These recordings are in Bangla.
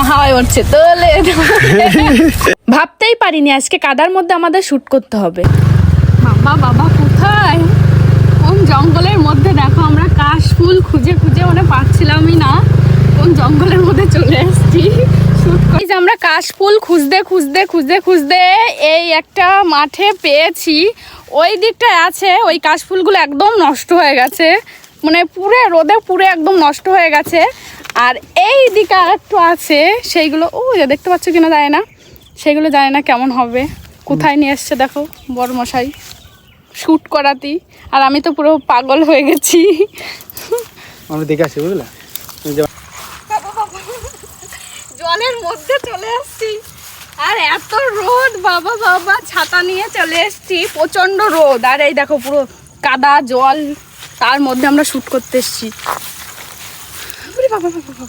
হাওয়ায় উঠছে তোলে। ভাবতেই পারিনি আজকে কাদার মধ্যে আমাদের শুট করতে হবে। বাবা বাবা কোথায়, কোন জঙ্গলের মধ্যে দেখো, আমরা কাশ ফুল খুঁজে খুঁজে মানে পাচ্ছিলামই না, কোন জঙ্গলের মধ্যে চলে এসেছি শুট করে। এই যে আমরা কাশ ফুল খুঁজতে খুঁজতে খুঁজতে খুঁজতে এই একটা মাঠে পেয়েছি। ওই দিকটায় আছে, ওই কাশ ফুলগুলো একদম নষ্ট হয়ে গেছে, মানে পুরো রোদে পুরো একদম নষ্ট হয়ে গেছে। আর এই দিকে আরেকটু আছে, সেইগুলো ও দেখতে পাচ্ছ কিনা জানি না, সেগুলো জানি না কেমন হবে। কোথায় নিয়ে এসছে দেখো বড় মশাই শ্যুট করাতি, আর আমি তো পুরো পাগল হয়ে গেছি। আমরা দেখে আসি বুঝলে, জলের মধ্যে চলে আসছি আর এত রোদ, বাবা বাবা ছাতা নিয়ে চলে এসছি, প্রচন্ড রোদ। আর এই দেখো পুরো কাদা জল, তার মধ্যে আমরা শ্যুট করতে এসছি। বাবা বাবা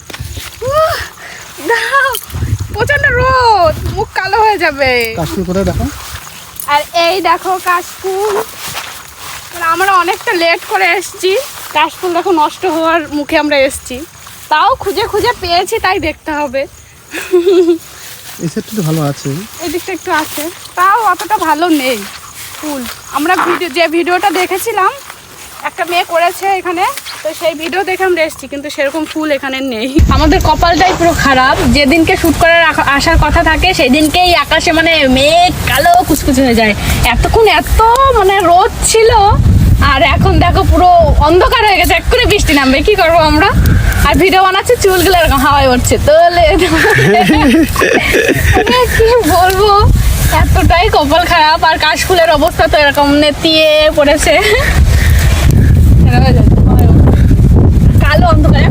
দাও, প্রচন্ড রোদ, মুখ কালো হয়ে যাবে। কাশফুল কোথায় দেখো, আর এই দেখো কাশফুল, আমরা অনেকটা লেট করে এসছি, কাশফুল দেখো নষ্ট হওয়ার মুখে আমরা এসছি, তাও খুঁজে খুঁজে পেয়েছি, তাই দেখতে হবে। এই সেটটা তো ভালো আছে, এই দিকটা একটু আছে, তাও অতটা ভালো নেই ফুল। আমরা যে ভিডিওটা দেখেছিলাম একটা মেয়ে করেছে এখানে, তো সেই ভিডিও দেখে আমরা এসেছি, কিন্তু সেরকম ফুল এখানে নেই। আমাদের কপালটাই পুরো খারাপ, যেদিনকে শ্যুট করার আসার কথা থাকে সেই দিনকেই আকাশে মানে মেঘ কালো কুচকুচে হয়ে যায়। এতক্ষণ এত মানে রোদ ছিল, আর এখন দেখো পুরো অন্ধকার হয়ে গেছে, এক্ষুনি বৃষ্টি নামবে, কি করবো আমরা। আর ভিডিও বানাচ্ছি, চুলগুলো এরকম হাওয়ায় উঠছে তোলে। কি বলবো, এতটাই কপাল খারাপ। আর কাশফুলের অবস্থা তো এরকম নেতিয়ে পড়েছে, কালো অন্ধকার।